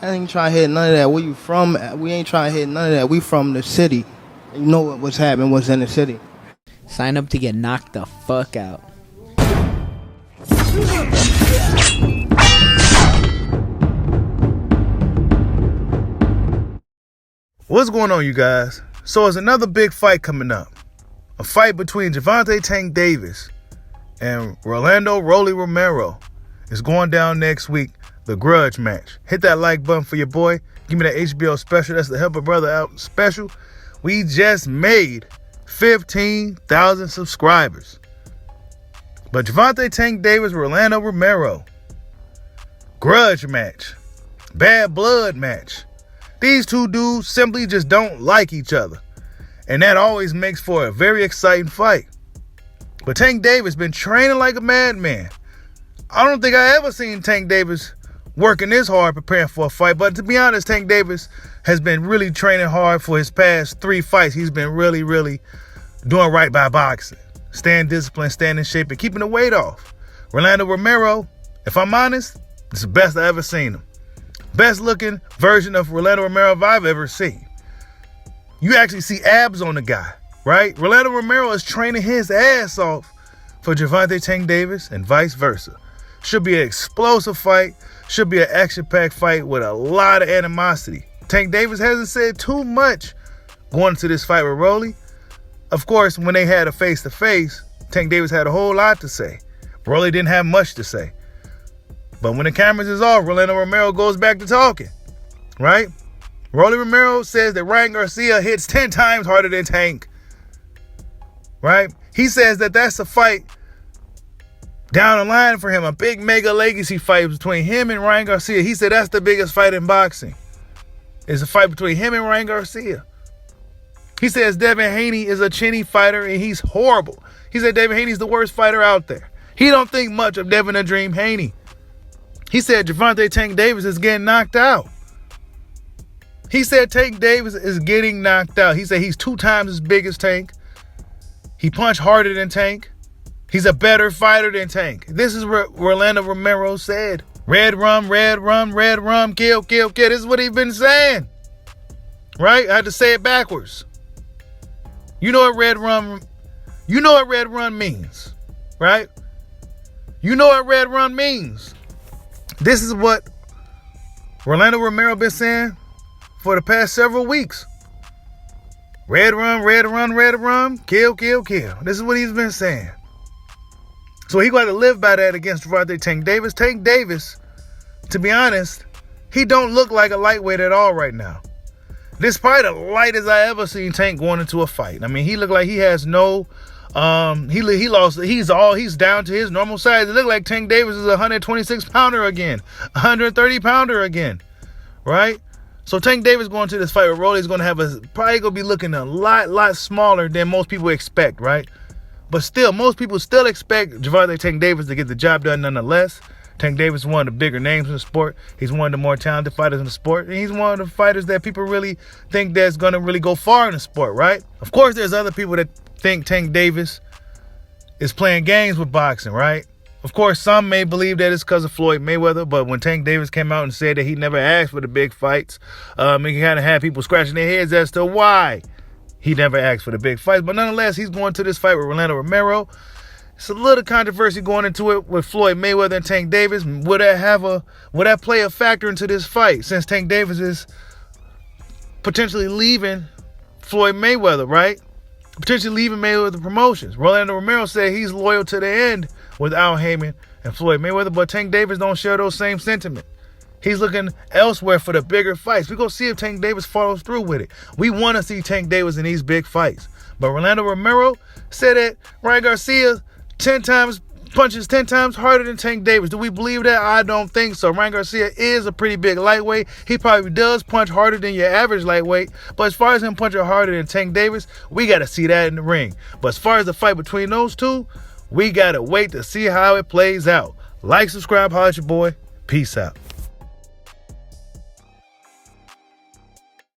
I ain't trying to hit none of that. Where you from? We ain't trying to hit none of that. We from the city. You know what's happening, what's in the city. Sign up to get knocked the fuck out. What's going on, you guys? So it's another big fight coming up. A fight between Gervonta Tank Davis and Romero is going down next week. The grudge match. Hit that like button for your boy. Give me that HBO special. That's the Help a Brother Out special. We just made 15,000 subscribers. But Gervonta Tank Davis, Romero. Grudge match. Bad blood match. These two dudes simply just don't like each other. And that always makes for a very exciting fight. But Tank Davis been training like a madman. I don't think I ever seen Tank Davis working this hard preparing for a fight. But to be honest, Tank Davis has been really training hard for his past 3 fights. He's been really doing right by boxing. Staying disciplined, staying in shape, and keeping the weight off. Romero, if I'm honest, it's the best I ever seen him. Best looking version of Romero I've ever seen. You actually see abs on the guy, right? Romero is training his ass off for Gervonta Tank Davis and vice versa. Should be an explosive fight. Should be an action-packed fight with a lot of animosity. Tank Davis hasn't said too much going into this fight with Rolly. Of course, when they had a face-to-face, Tank Davis had a whole lot to say. Rolly didn't have much to say. But when the cameras is off, Romero goes back to talking, right? Romero says that Ryan Garcia hits 10 times harder than Tank, right? He says that that's a fight down the line for him, a big mega legacy fight between him and Ryan Garcia. He said that's the biggest fight in boxing. It's a fight between him and Ryan Garcia. He says Devin Haney is a chinny fighter and he's horrible. He said Devin Haney's the worst fighter out there. He don't think much of Devin the Dream Haney. He said Gervonta Tank Davis is getting knocked out. He said Tank Davis is getting knocked out. He said he's 2 times as big as Tank. He punched harder than Tank. He's a better fighter than Tank. This is what Romero said. Red rum, kill. This is what he's been saying. Right? I had to say it backwards. You know what red rum means, right? You know what red rum means. This is what Romero been saying for the past several weeks. Red rum, kill. This is what he's been saying. So he got to live by that against Gervonta Tank Davis. Tank Davis, to be honest, he don't look like a lightweight at all right now. This is probably the lightest I ever seen Tank going into a fight. I mean, he looked like he has no, he's down to his normal size. It looked like Tank Davis is a 126 pounder again, 130 pounder again, right? So Tank Davis going to this fight with Rolly is going to have probably going to be looking a lot smaller than most people expect, right? But still, most people still expect Gervonta Tank Davis to get the job done nonetheless. Tank Davis is one of the bigger names in the sport. He's one of the more talented fighters in the sport. And he's one of the fighters that people really think that's going to really go far in the sport, right? Of course, there's other people that think Tank Davis is playing games with boxing, right? Of course, some may believe that it's because of Floyd Mayweather, but when Tank Davis came out and said that he never asked for the big fights, he kind of had people scratching their heads as to why he never asked for the big fights. But nonetheless, he's going to this fight with Romero. It's a little controversy going into it with Floyd Mayweather and Tank Davis. Would that play a factor into this fight since Tank Davis is potentially leaving Floyd Mayweather, right? Potentially leaving Mayweather Promotions. Romero said he's loyal to the end with Al Heyman and Floyd Mayweather, but Tank Davis don't share those same sentiments. He's looking elsewhere for the bigger fights. We're going to see if Tank Davis follows through with it. We want to see Tank Davis in these big fights. But Romero said that Ryan Garcia punches 10 times harder than Tank Davis. Do we believe that? I don't think so. Ryan Garcia is a pretty big lightweight. He probably does punch harder than your average lightweight. But as far as him punching harder than Tank Davis, we got to see that in the ring. But as far as the fight between those two, we got to wait to see how it plays out. Like, subscribe, holla at your boy. Peace out.